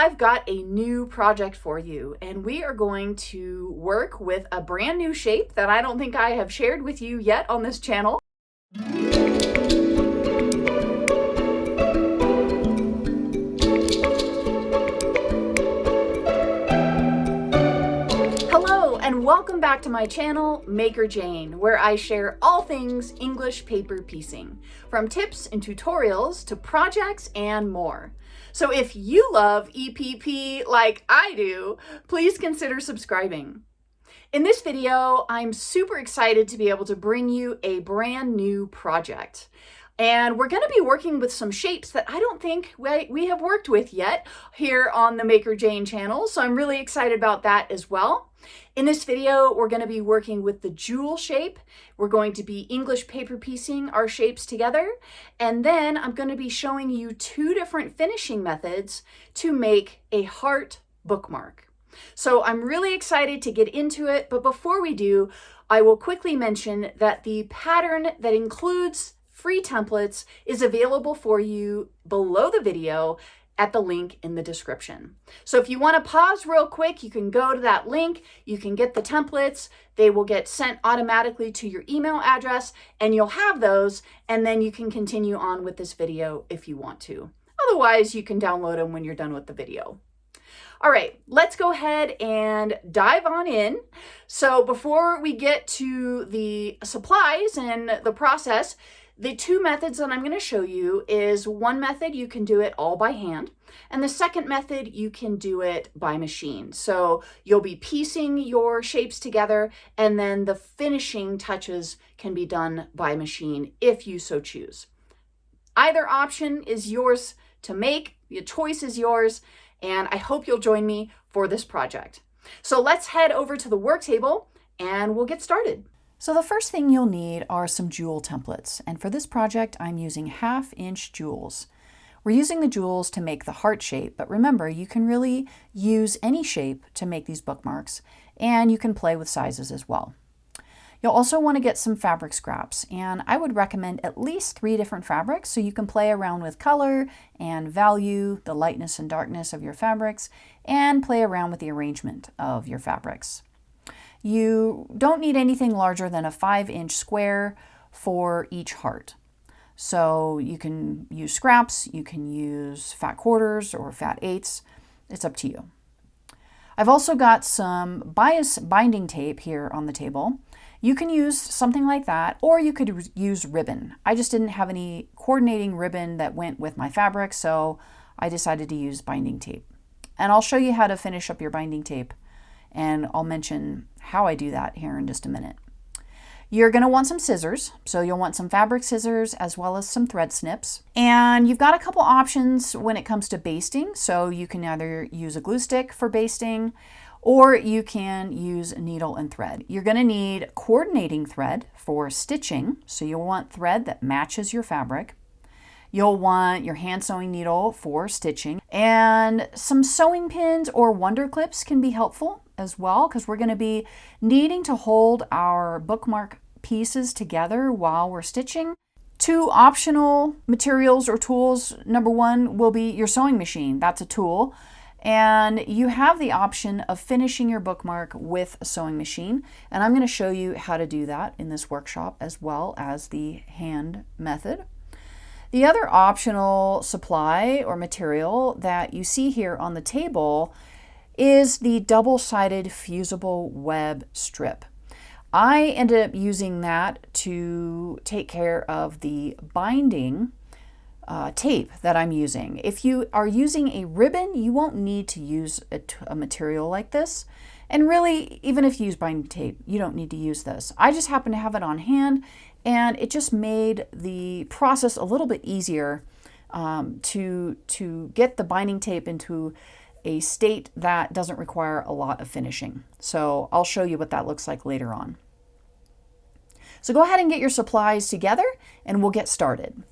I've got a new project for you, and we are going to work with a brand new shape that I don't think I have shared with you yet on this channel. Hello, and welcome back to my channel, MakerJayne, where I share all things English paper piecing, from tips and tutorials to projects and more. So if you love EPP like I do, please consider subscribing. In this video, I'm super excited to be able to bring you a brand new project. And we're going to be working with some shapes that I don't think we have worked with yet here on the MakerJayne channel, so I'm really excited about that as well. In this video, we're going to be working with the jewel shape. We're going to be English paper piecing our shapes together. And then I'm going to be showing you two different finishing methods to make a heart bookmark. So I'm really excited to get into it. But before we do, I will quickly mention that the pattern that includes free templates is available for you below the video at the link in the description. So if you want to pause real quick, you can go to that link, you can get the templates, they will get sent automatically to your email address, and you'll have those, and then you can continue on with this video if you want to. Otherwise, you can download them when you're done with the video. All right, let's go ahead and dive on in. So before we get to the supplies and the process, the two methods that I'm going to show you is one method you can do it all by hand, and the second method you can do it by machine. So you'll be piecing your shapes together, and then the finishing touches can be done by machine if you so choose. Either option is yours to make, your choice is yours, and I hope you'll join me for this project. So let's head over to the work table and we'll get started. So the first thing you'll need are some jewel templates, and for this project I'm using 1/2-inch jewels. We're using the jewels to make the heart shape, but remember you can really use any shape to make these bookmarks, and you can play with sizes as well. You'll also want to get some fabric scraps, and I would recommend at least 3 different fabrics so you can play around with color and value the lightness and darkness of your fabrics, and play around with the arrangement of your fabrics. You don't need anything larger than a 5-inch square for each heart. So you can use scraps, you can use fat quarters or fat eighths. It's up to you. I've also got some bias binding tape here on the table. You can use something like that, or you could use ribbon. I just didn't have any coordinating ribbon that went with my fabric, so I decided to use binding tape. And I'll show you how to finish up your binding tape, and I'll mention how I do that here in just a minute. You're going to want some scissors, so you'll want some fabric scissors as well as some thread snips. And you've got a couple options when it comes to basting, so you can either use a glue stick for basting, or you can use needle and thread. You're going to need coordinating thread for stitching, so you'll want thread that matches your fabric. You'll want your hand sewing needle for stitching, and some sewing pins or wonder clips can be helpful as well, because we're going to be needing to hold our bookmark pieces together while we're stitching. 2 optional materials or tools. Number 1 will be your sewing machine. That's a tool. And you have the option of finishing your bookmark with a sewing machine. And I'm going to show you how to do that in this workshop as well as the hand method. The other optional supply or material that you see here on the table is the double-sided fusible web strip. I ended up using that to take care of the binding tape that I'm using. If you are using a ribbon, you won't need to use a material like this. And really, even if you use binding tape, you don't need to use this. I just happen to have it on hand, and it just made the process a little bit easier to get the binding tape into a state that doesn't require a lot of finishing. So I'll show you what that looks like later on. So go ahead and get your supplies together and we'll get started.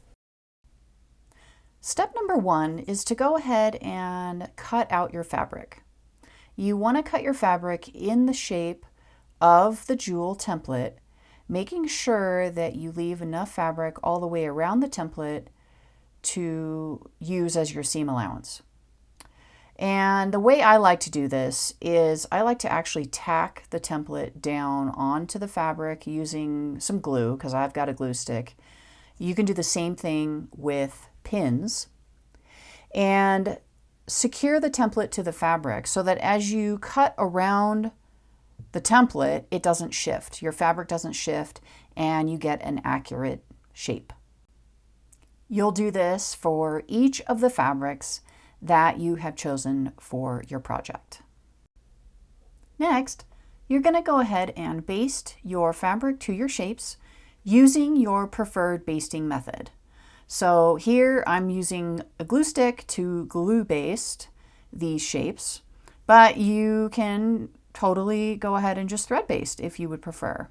Step number 1 is to go ahead and cut out your fabric. You want to cut your fabric in the shape of the jewel template, making sure that you leave enough fabric all the way around the template to use as your seam allowance. And the way I like to do this is I like to actually tack the template down onto the fabric using some glue, because I've got a glue stick. You can do the same thing with pins. And secure the template to the fabric so that as you cut around the template, it doesn't shift. Your fabric doesn't shift and you get an accurate shape. You'll do this for each of the fabrics that you have chosen for your project. Next, you're going to go ahead and baste your fabric to your shapes using your preferred basting method. So here I'm using a glue stick to glue baste these shapes, but you can totally go ahead and just thread baste if you would prefer.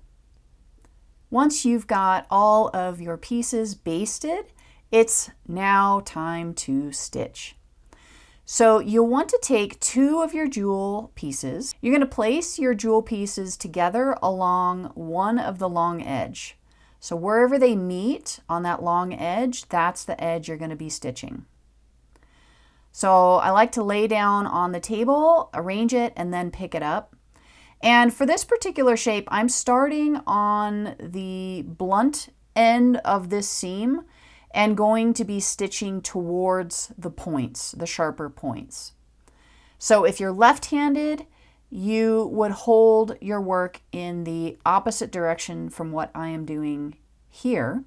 Once you've got all of your pieces basted, it's now time to stitch. So you'll want to take 2 of your jewel pieces. You're going to place your jewel pieces together along one of the long edge. So wherever they meet on that long edge, that's the edge you're going to be stitching. So I like to lay down on the table, arrange it, and then pick it up. And for this particular shape, I'm starting on the blunt end of this seam and going to be stitching towards the points, the sharper points. So if you're left-handed, you would hold your work in the opposite direction from what I am doing here.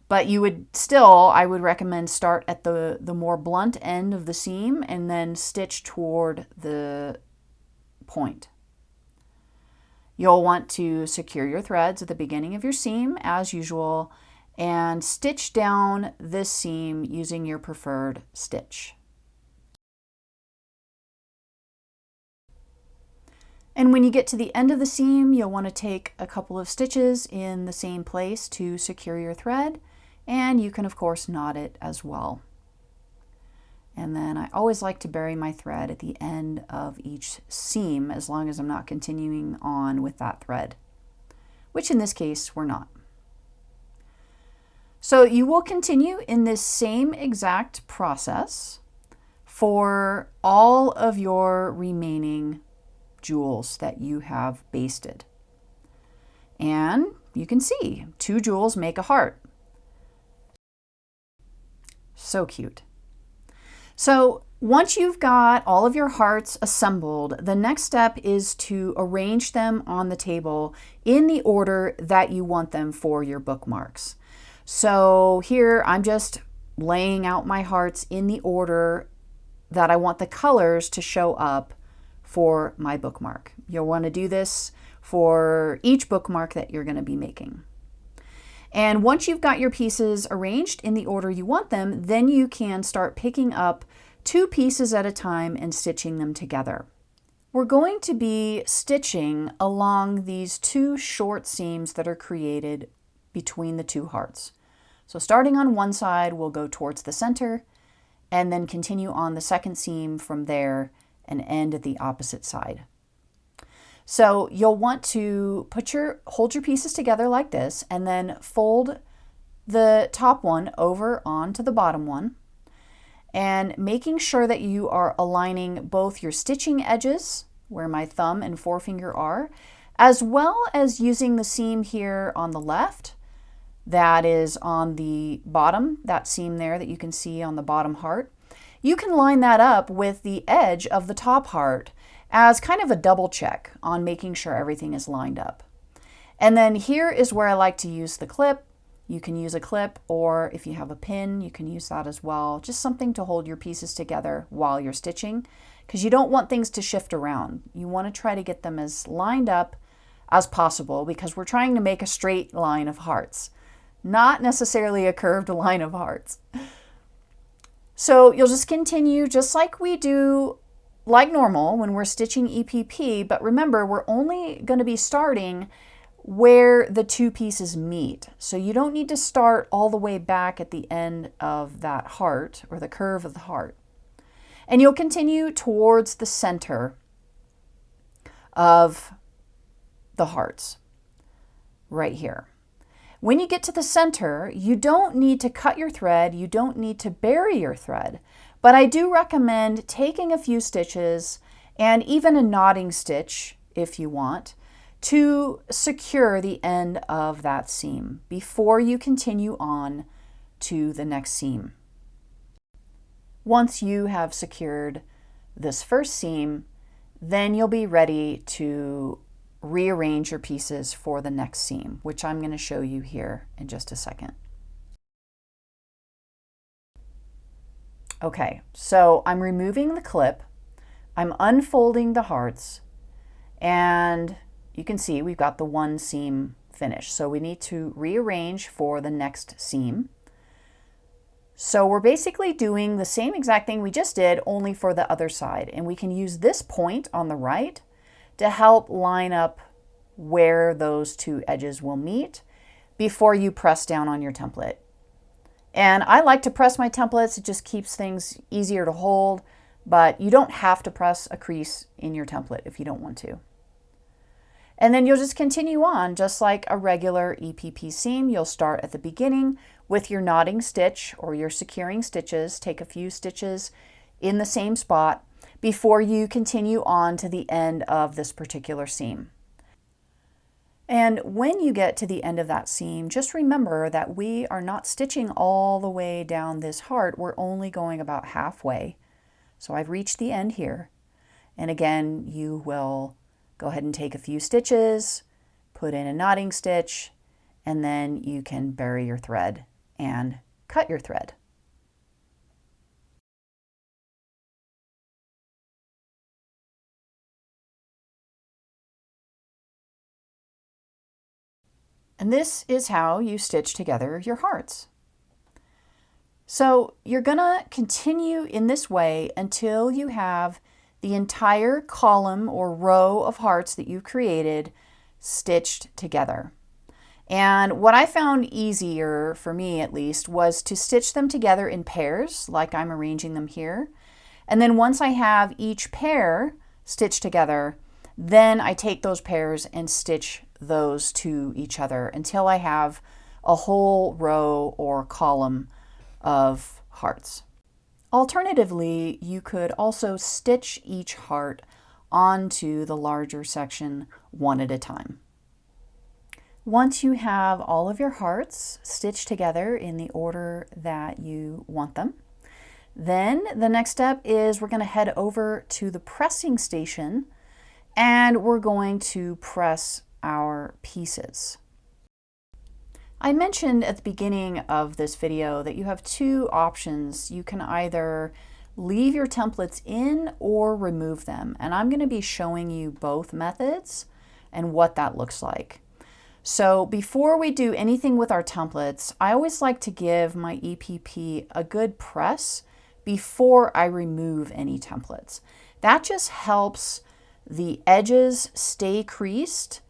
But you would still, I would recommend start at the more blunt end of the seam and then stitch toward the point. You'll want to secure your threads at the beginning of your seam as usual and stitch down this seam using your preferred stitch. And when you get to the end of the seam, you'll want to take a couple of stitches in the same place to secure your thread, and you can of course knot it as well. And then I always like to bury my thread at the end of each seam as long as I'm not continuing on with that thread, which in this case we're not. So you will continue in this same exact process for all of your remaining jewels that you have basted. And you can see 2 jewels make a heart. So cute. So once you've got all of your hearts assembled, the next step is to arrange them on the table in the order that you want them for your bookmarks. So here I'm just laying out my hearts in the order that I want the colors to show up for my bookmark. You'll want to do this for each bookmark that you're going to be making. And once you've got your pieces arranged in the order you want them, then you can start picking up 2 pieces at a time and stitching them together. We're going to be stitching along these 2 short seams that are created between the 2 hearts. So starting on one side, we'll go towards the center and then continue on the second seam from there and end at the opposite side. So you'll want to hold your pieces together like this and then fold the top one over onto the bottom one, and making sure that you are aligning both your stitching edges, where my thumb and forefinger are, as well as using the seam here on the left that is on the bottom, that seam there that you can see on the bottom heart. You can line that up with the edge of the top heart as kind of a double check on making sure everything is lined up. And then here is where I like to use the clip. You can use a clip, or if you have a pin, you can use that as well. Just something to hold your pieces together while you're stitching, because you don't want things to shift around. You want to try to get them as lined up as possible, because we're trying to make a straight line of hearts, not necessarily a curved line of hearts. So you'll just continue just like we do like normal when we're stitching EPP, but remember, we're only going to be starting where the 2 pieces meet. So you don't need to start all the way back at the end of that heart or the curve of the heart. And you'll continue towards the center of the hearts right here. When you get to the center, you don't need to cut your thread, you don't need to bury your thread, But I do recommend taking a few stitches and even a knotting stitch if you want to secure the end of that seam before you continue on to the next seam. Once you have secured this first seam, then you'll be ready to rearrange your pieces for the next seam, which I'm going to show you here in just a second. Okay, so I'm removing the clip, I'm unfolding the hearts, and you can see we've got the one seam finished. So we need to rearrange for the next seam. So we're basically doing the same exact thing we just did, only for the other side. And we can use this point on the right to help line up where those two edges will meet before you press down on your template. And I like to press my templates. It just keeps things easier to hold, but you don't have to press a crease in your template if you don't want to. And then you'll just continue on just like a regular EPP seam. You'll start at the beginning with your knotting stitch or your securing stitches. Take a few stitches in the same spot before you continue on to the end of this particular seam. And when you get to the end of that seam, just remember that we are not stitching all the way down this heart. We're only going about halfway. So I've reached the end here. And again, you will go ahead and take a few stitches, put in a knotting stitch, and then you can bury your thread and cut your thread. And this is how you stitch together your hearts. So you're gonna continue in this way until you have the entire column or row of hearts that you've created stitched together. And what I found easier, for me at least, was to stitch them together in pairs, like I'm arranging them here. And then once I have each pair stitched together, then I take those pairs and stitch those to each other until I have a whole row or column of hearts. Alternatively, you could also stitch each heart onto the larger section one at a time. Once you have all of your hearts stitched together in the order that you want them, then the next step is we're going to head over to the pressing station and we're going to press our pieces. I mentioned at the beginning of this video that you have two options. You can either leave your templates in or remove them, and I'm going to be showing you both methods and what that looks like. So before we do anything with our templates, I always like to give my EPP a good press before I remove any templates. That just helps the edges stay creased.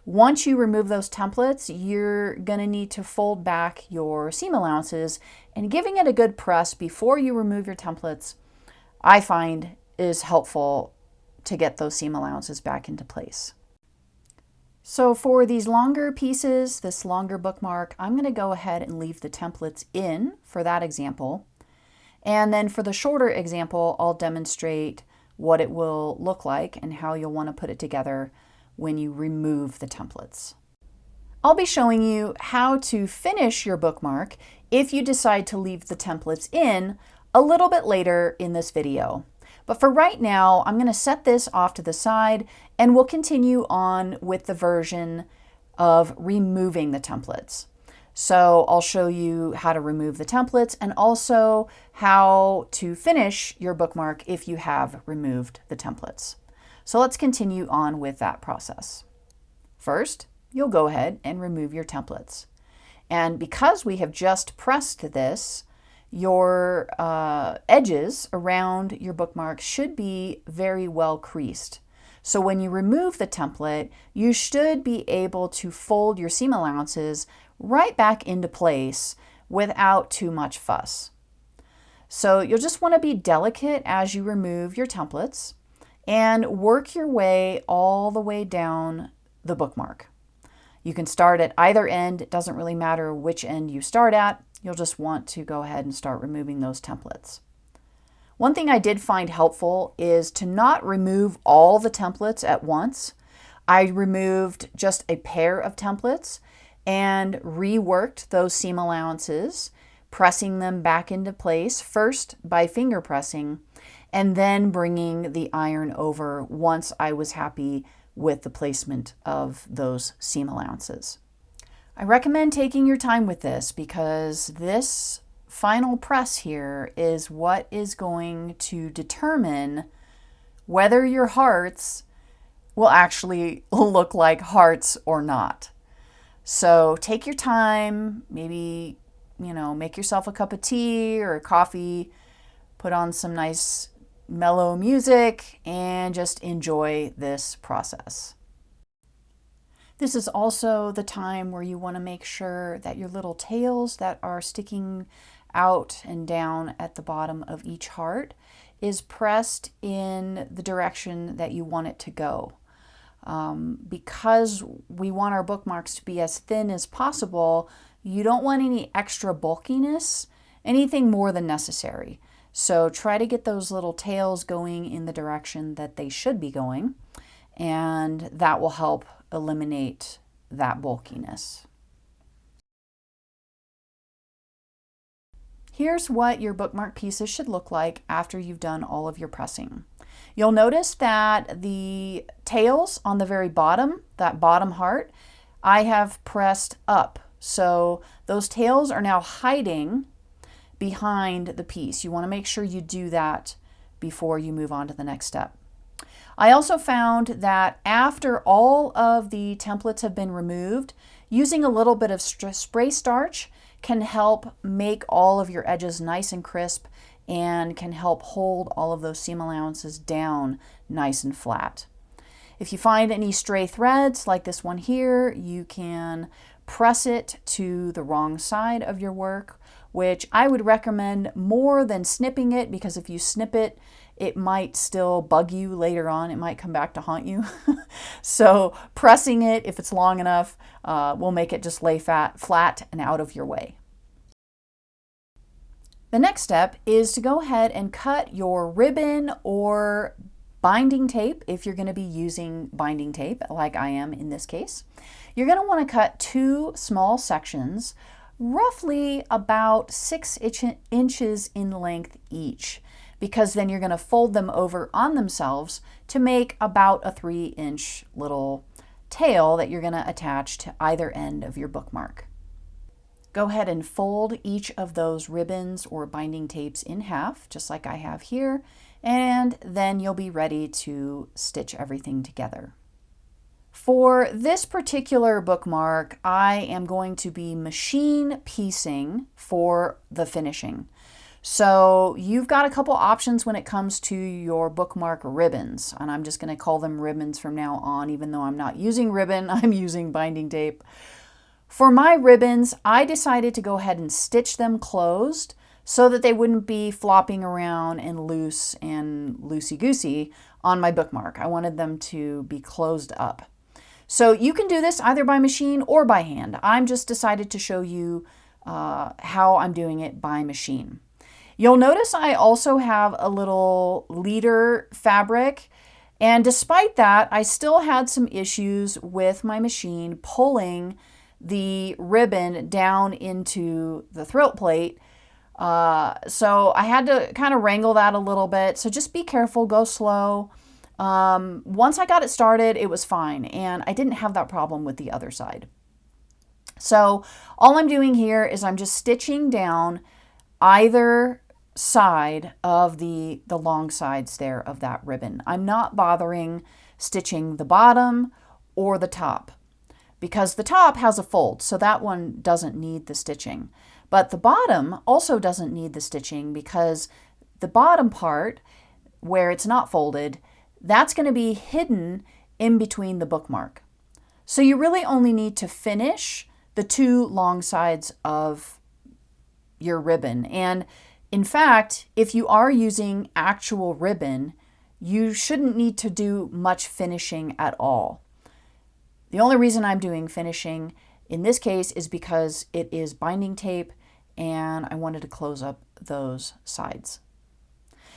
Once you remove those templates, you're going to need to fold back your seam allowances, and giving it a good press before you remove your templates, I find is helpful to get those seam allowances back into place. So for these longer pieces, this longer bookmark, I'm going to go ahead and leave the templates in for that example. And then for the shorter example, I'll demonstrate what it will look like and how you'll want to put it together when you remove the templates. I'll be showing you how to finish your bookmark if you decide to leave the templates in a little bit later in this video. But for right now, I'm going to set this off to the side and we'll continue on with the version of removing the templates. So I'll show you how to remove the templates and also how to finish your bookmark if you have removed the templates. So let's continue on with that process. First, you'll go ahead and remove your templates. And because we have just pressed this, your edges around your bookmark should be very well creased. So when you remove the template, you should be able to fold your seam allowances right back into place without too much fuss. So you'll just want to be delicate as you remove your templates and work your way all the way down the bookmark. You can start at either end. It doesn't really matter which end you start at. You'll just want to go ahead and start removing those templates. One thing I did find helpful is to not remove all the templates at once. I removed just a pair of templates and reworked those seam allowances, pressing them back into place, first by finger pressing, and then bringing the iron over once I was happy with the placement of those seam allowances. I recommend taking your time with this because this final press here is what is going to determine whether your hearts will actually look like hearts or not. So take your time, maybe, make yourself a cup of tea or coffee, put on some nice mellow music, and just enjoy this process. This is also the time where you want to make sure that your little tails that are sticking out and down at the bottom of each heart is pressed in the direction that you want it to go. Because we want our bookmarks to be as thin as possible, you don't want any extra bulkiness, anything more than necessary. So try to get those little tails going in the direction that they should be going, and that will help eliminate that bulkiness. Here's what your bookmark pieces should look like after you've done all of your pressing. You'll notice that the tails on the very bottom, that bottom heart, I have pressed up. So those tails are now hiding behind the piece. You want to make sure you do that before you move on to the next step. I also found that after all of the templates have been removed, using a little bit of spray starch can help make all of your edges nice and crisp and can help hold all of those seam allowances down nice and flat. If you find any stray threads like this one here, you can press it to the wrong side of your work, which I would recommend more than snipping it, because if you snip it, it might still bug you later on. It might come back to haunt you. So pressing it, if it's long enough, will make it just lay flat and out of your way. The next step is to go ahead and cut your ribbon or binding tape if you're going to be using binding tape like I am in this case. You're going to want to cut two small sections, roughly about 6 inches in length each, because then you're going to fold them over on themselves to make about a 3-inch little tail that you're going to attach to either end of your bookmark. Go ahead and fold each of those ribbons or binding tapes in half, just like I have here, and then you'll be ready to stitch everything together. For this particular bookmark, I am going to be machine piecing for the finishing. So you've got a couple options when it comes to your bookmark ribbons, and I'm just going to call them ribbons from now on, even though I'm not using ribbon, I'm using binding tape. For my ribbons, I decided to go ahead and stitch them closed so that they wouldn't be flopping around and loose and loosey-goosey on my bookmark. I wanted them to be closed up. So you can do this either by machine or by hand. I'm just decided to show you how I'm doing it by machine. You'll notice I also have a little leader fabric, and despite that, I still had some issues with my machine pulling the ribbon down into the throat plate. So I had to kind of wrangle that a little bit. So just be careful, go slow. Once I got it started, it was fine, and I didn't have that problem with the other side. So all I'm doing here is I'm just stitching down either side of the long sides there of that ribbon. I'm not bothering stitching the bottom or the top, because the top has a fold, so that one doesn't need the stitching. But the bottom also doesn't need the stitching, because the bottom part, where it's not folded, that's going to be hidden in between the bookmark. So you really only need to finish the two long sides of your ribbon. And in fact, if you are using actual ribbon, you shouldn't need to do much finishing at all. The only reason I'm doing finishing in this case is because it is binding tape and I wanted to close up those sides.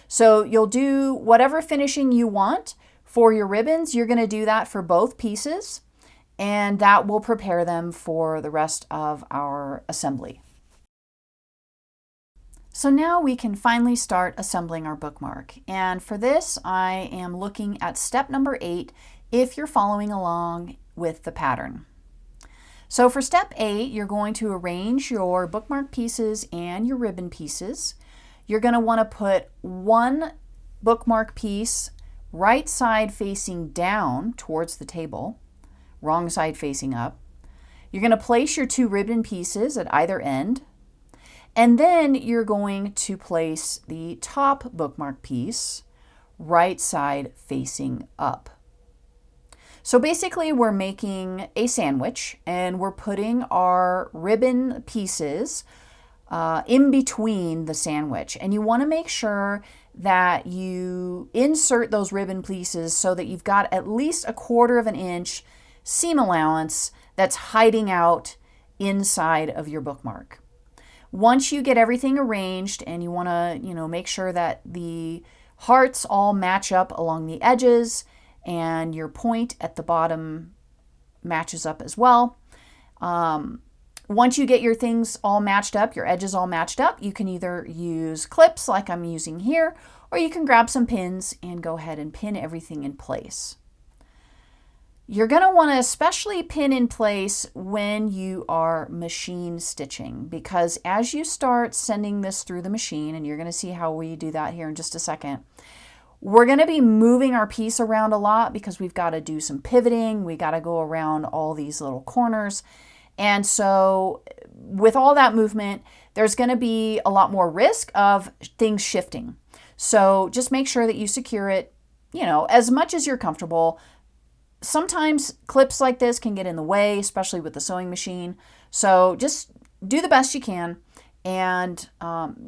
So you'll do whatever finishing you want for your ribbons. You're going to do that for both pieces, and that will prepare them for the rest of our assembly. So now we can finally start assembling our bookmark. And for this, I am looking at step number 8 if you're following along with the pattern. So for step 8, you're going to arrange your bookmark pieces and your ribbon pieces. You're going to want to put one bookmark piece right side facing down towards the table, wrong side facing up. You're going to place your 2 ribbon pieces at either end. And then you're going to place the top bookmark piece right side facing up. So basically we're making a sandwich, and we're putting our ribbon pieces in between the sandwich. And you want to make sure that you insert those ribbon pieces so that you've got at least 1/4 of an inch seam allowance that's hiding out inside of your bookmark. Once you get everything arranged, and you want to, make sure that the hearts all match up along the edges and your point at the bottom matches up as well. Once you get your things all matched up, your edges all matched up, you can either use clips like I'm using here, or you can grab some pins and go ahead and pin everything in place. You're going to want to especially pin in place when you are machine stitching, because as you start sending this through the machine, and you're going to see how we do that here in just a second, we're going to be moving our piece around a lot because we've got to do some pivoting. We got to go around all these little corners. And so with all that movement, there's going to be a lot more risk of things shifting. So just make sure that you secure it, as much as you're comfortable. Sometimes clips like this can get in the way, especially with the sewing machine. So just do the best you can, and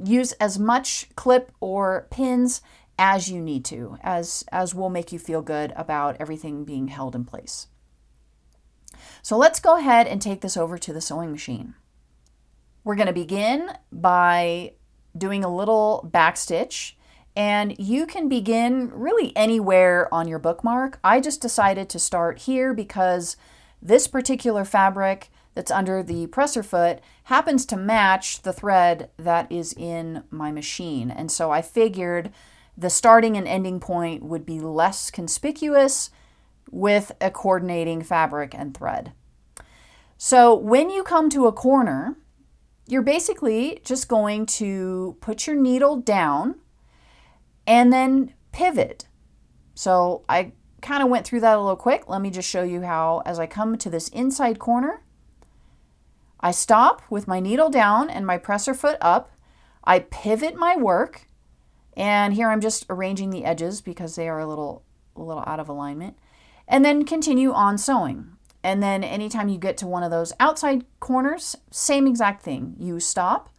use as much clip or pins as you need to, as will make you feel good about everything being held in place. So let's go ahead and take this over to the sewing machine. We're going to begin by doing a little back stitch. And you can begin really anywhere on your bookmark. I just decided to start here because this particular fabric that's under the presser foot happens to match the thread that is in my machine. And so I figured the starting and ending point would be less conspicuous with a coordinating fabric and thread. So when you come to a corner, you're basically just going to put your needle down and then pivot. So I kind of went through that a little quick. Let me just show you how, as I come to this inside corner, I stop with my needle down and my presser foot up. I pivot my work, and here I'm just arranging the edges because they are a little out of alignment, and then continue on sewing. And then anytime you get to one of those outside corners, same exact thing. You stop,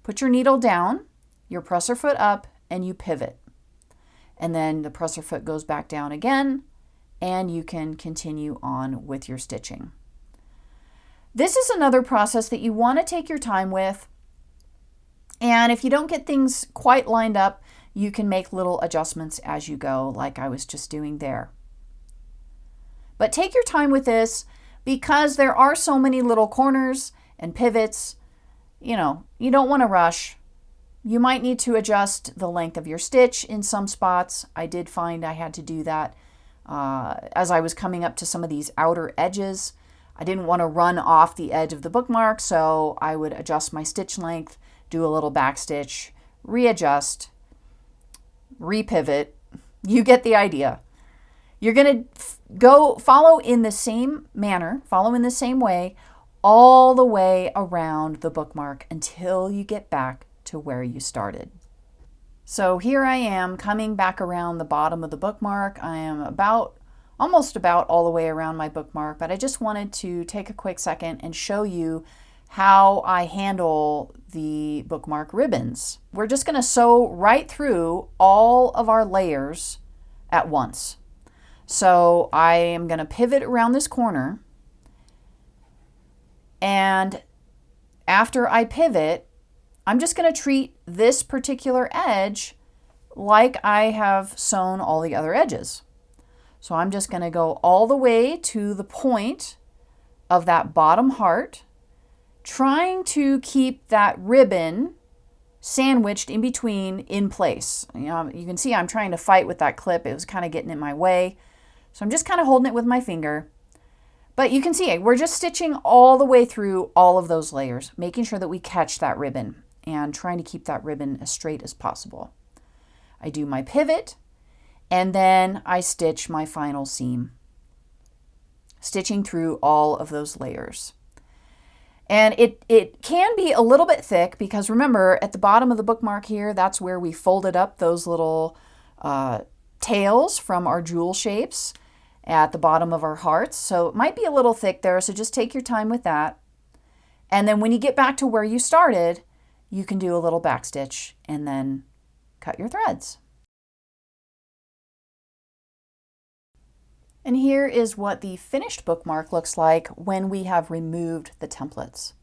put your needle down, your presser foot up, and you pivot. And then the presser foot goes back down again, and you can continue on with your stitching. This is another process that you want to take your time with. And if you don't get things quite lined up, you can make little adjustments as you go, like I was just doing there. But take your time with this because there are so many little corners and pivots. You don't want to rush. You might need to adjust the length of your stitch in some spots. I did find I had to do that as I was coming up to some of these outer edges. I didn't want to run off the edge of the bookmark, so I would adjust my stitch length, do a little back stitch, readjust, repivot. You get the idea. You're going to follow in the same manner, follow in the same way, all the way around the bookmark until you get back to where you started. So here I am coming back around the bottom of the bookmark. I am almost about all the way around my bookmark, but I just wanted to take a quick second and show you how I handle the bookmark ribbons. We're just going to sew right through all of our layers at once. So I am going to pivot around this corner, and after I pivot, I'm just going to treat this particular edge like I have sewn all the other edges. So I'm just going to go all the way to the point of that bottom heart, trying to keep that ribbon sandwiched in between in place. You can see I'm trying to fight with that clip. It was kind of getting in my way. So I'm just kind of holding it with my finger. But you can see we're just stitching all the way through all of those layers, making sure that we catch that ribbon and trying to keep that ribbon as straight as possible. I do my pivot and then I stitch my final seam, stitching through all of those layers. And it can be a little bit thick because remember at the bottom of the bookmark here, that's where we folded up those little tails from our jewel shapes at the bottom of our hearts. So it might be a little thick there, so just take your time with that. And then when you get back to where you started, you can do a little back stitch and then cut your threads. And here is what the finished bookmark looks like when we have removed the templates.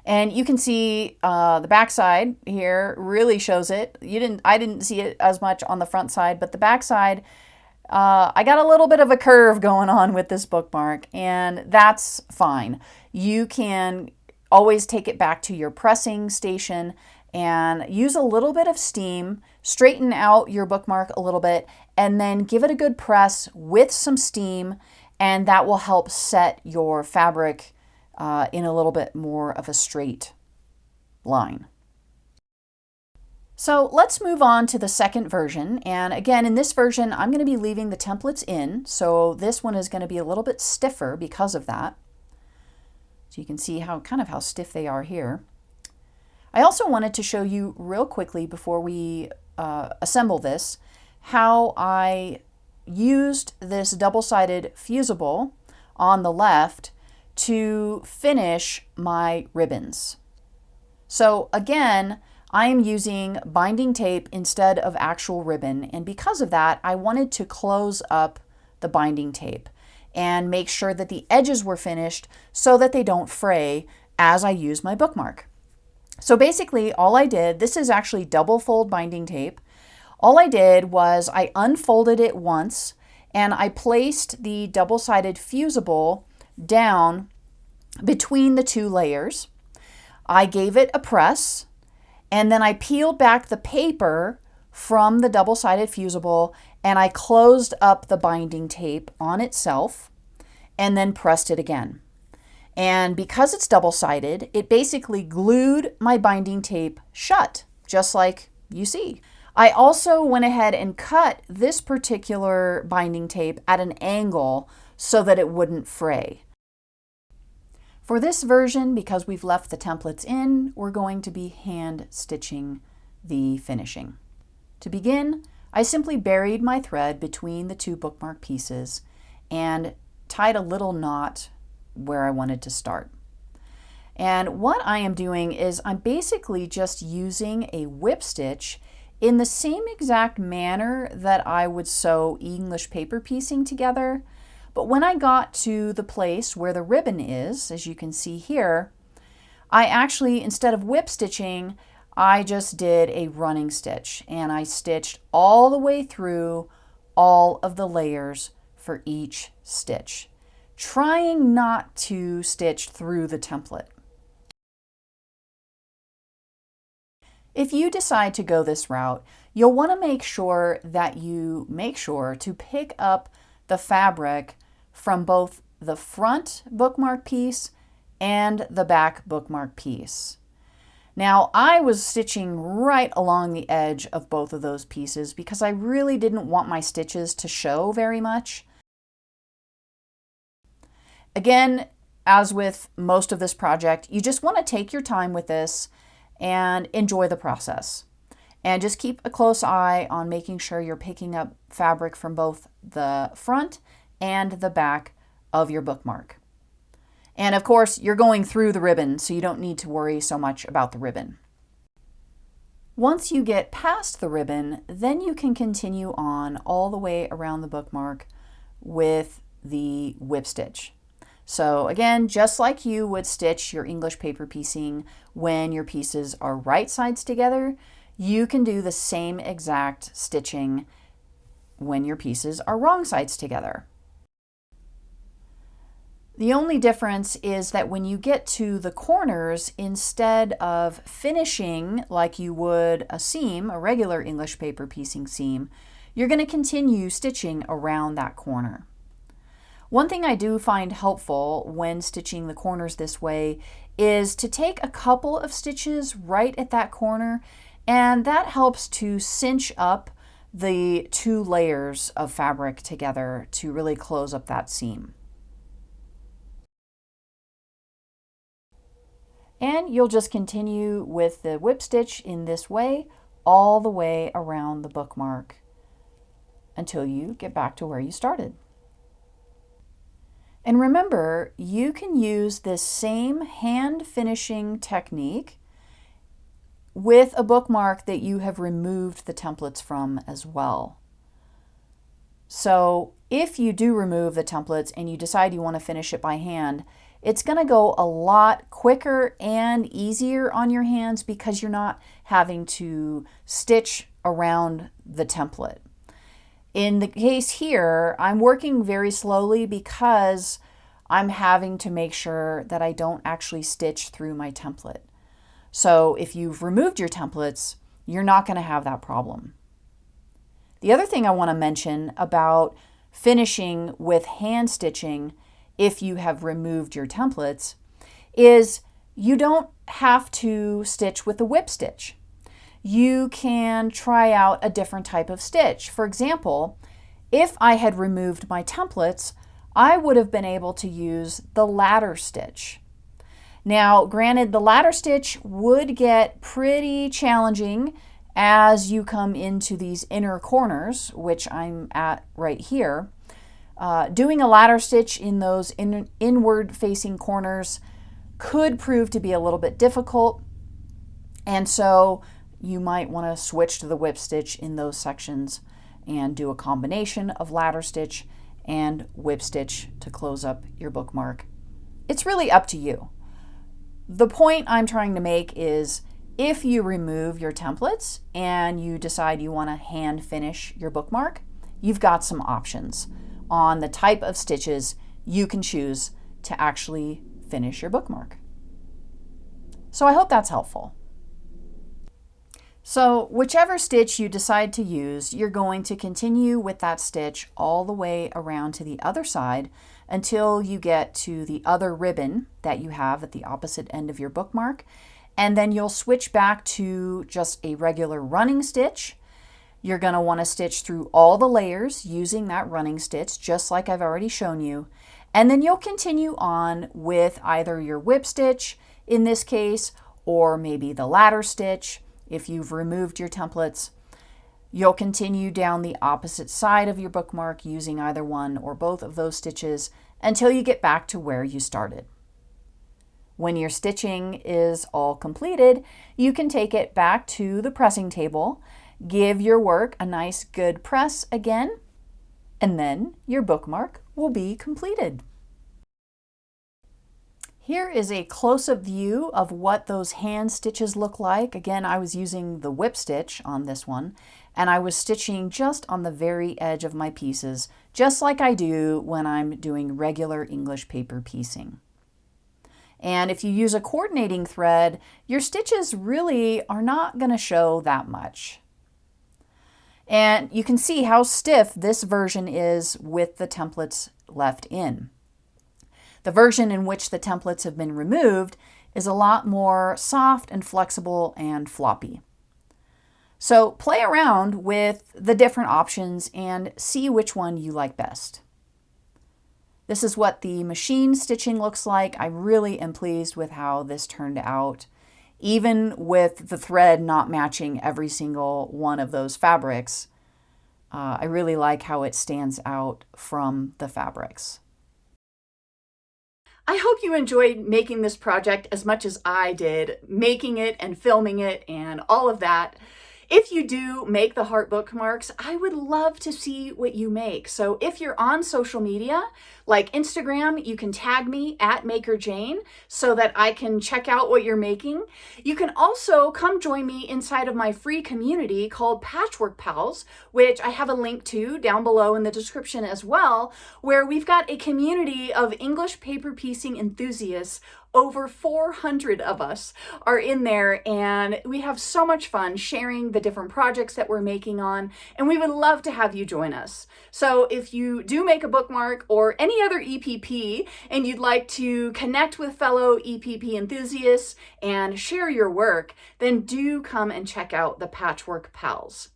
And you can see the back side here really shows it. I didn't see it as much on the front side, but the back side, I got a little bit of a curve going on with this bookmark, and that's fine. You can always take it back to your pressing station and use a little bit of steam, straighten out your bookmark a little bit, and then give it a good press with some steam, and that will help set your fabric in a little bit more of a straight line. So let's move on to the second version. And again, in this version, I'm going to be leaving the templates in. So this one is going to be a little bit stiffer because of that. So you can see how stiff they are here. I also wanted to show you real quickly before we assemble this, how I used this double-sided fusible on the left to finish my ribbons. So again, I'm using binding tape instead of actual ribbon, and because of that, I wanted to close up the binding tape and make sure that the edges were finished so that they don't fray as I use my bookmark. So basically all I did, this is actually double fold binding tape. All I did was I unfolded it once and I placed the double-sided fusible down between the two layers. I gave it a press and then I peeled back the paper from the double-sided fusible and I closed up the binding tape on itself and then pressed it again. And because it's double-sided, it basically glued my binding tape shut, just like you see. I also went ahead and cut this particular binding tape at an angle so that it wouldn't fray. For this version, because we've left the templates in, we're going to be hand stitching the finishing. To begin, I simply buried my thread between the two bookmark pieces and tied a little knot where I wanted to start. And what I am doing is I'm basically just using a whip stitch in the same exact manner that I would sew English paper piecing together. But when I got to the place where the ribbon is, as you can see here, I actually, instead of whip stitching, I just did a running stitch and I stitched all the way through all of the layers for each stitch, trying not to stitch through the template. If you decide to go this route, you'll want to make sure that you make sure to pick up the fabric from both the front bookmark piece and the back bookmark piece. Now, I was stitching right along the edge of both of those pieces because I really didn't want my stitches to show very much. Again, as with most of this project, you just want to take your time with this and enjoy the process. And just keep a close eye on making sure you're picking up fabric from both the front and the back of your bookmark. And of course, you're going through the ribbon, so you don't need to worry so much about the ribbon. Once you get past the ribbon, then you can continue on all the way around the bookmark with the whip stitch. So again, just like you would stitch your English paper piecing when your pieces are right sides together, you can do the same exact stitching when your pieces are wrong sides together. The only difference is that when you get to the corners, instead of finishing like you would a seam, a regular English paper piecing seam, you're going to continue stitching around that corner. One thing I do find helpful when stitching the corners this way is to take a couple of stitches right at that corner, and that helps to cinch up the two layers of fabric together to really close up that seam. And you'll just continue with the whip stitch in this way all the way around the bookmark until you get back to where you started. And remember, you can use this same hand finishing technique with a bookmark that you have removed the templates from as well. So if you do remove the templates and you decide you want to finish it by hand, it's going to go a lot quicker and easier on your hands because you're not having to stitch around the template. In the case here, I'm working very slowly because I'm having to make sure that I don't actually stitch through my template. So if you've removed your templates, you're not going to have that problem. The other thing I want to mention about finishing with hand stitching if you have removed your templates is you don't have to stitch with a whip stitch. You can try out a different type of stitch. For example, if I had removed my templates, I would have been able to use the ladder stitch. Now, granted, the ladder stitch would get pretty challenging as you come into these inner corners, which I'm at right here. Doing a ladder stitch in those inward facing corners could prove to be a little bit difficult, and so you might want to switch to the whip stitch in those sections and do a combination of ladder stitch and whip stitch to close up your bookmark. It's really up to you. The point I'm trying to make is if you remove your templates and you decide you want to hand finish your bookmark, you've got some options on the type of stitches you can choose to actually finish your bookmark. So I hope that's helpful. So whichever stitch you decide to use, you're going to continue with that stitch all the way around to the other side until you get to the other ribbon that you have at the opposite end of your bookmark. And then you'll switch back to just a regular running stitch. You're going to want to stitch through all the layers using that running stitch, just like I've already shown you. And then you'll continue on with either your whip stitch in this case, or maybe the ladder stitch if you've removed your templates. You'll continue down the opposite side of your bookmark using either one or both of those stitches until you get back to where you started. When your stitching is all completed, you can take it back to the pressing table, give your work a nice good press again, and then your bookmark will be completed. Here is a close-up view of what those hand stitches look like. Again, I was using the whip stitch on this one, and I was stitching just on the very edge of my pieces, just like I do when I'm doing regular English paper piecing. And if you use a coordinating thread, your stitches really are not going to show that much. And you can see how stiff this version is with the templates left in. The version in which the templates have been removed is a lot more soft and flexible and floppy. So play around with the different options and see which one you like best. This is what the machine stitching looks like. I really am pleased with how this turned out. Even with the thread not matching every single one of those fabrics, I really like how it stands out from the fabrics. I hope you enjoyed making this project as much as I did, making it and filming it and all of that. If you do make the heart bookmarks, I would love to see what you make. So if you're on social media, like Instagram, you can tag me at MakerJayne so that I can check out what you're making. You can also come join me inside of my free community called Patchwork Pals, which I have a link to down below in the description as well, where we've got a community of English paper piecing enthusiasts. Over 400 of us are in there, and we have so much fun sharing the different projects that we're making on, and we would love to have you join us. So if you do make a bookmark or any other EPP and you'd like to connect with fellow EPP enthusiasts and share your work, then do come and check out the Patchwork Pals.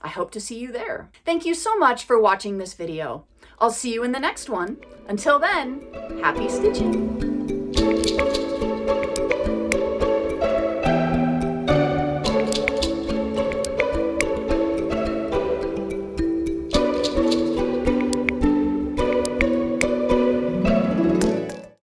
I hope to see you there. Thank you so much for watching this video. I'll see you in the next one. Until then, happy stitching!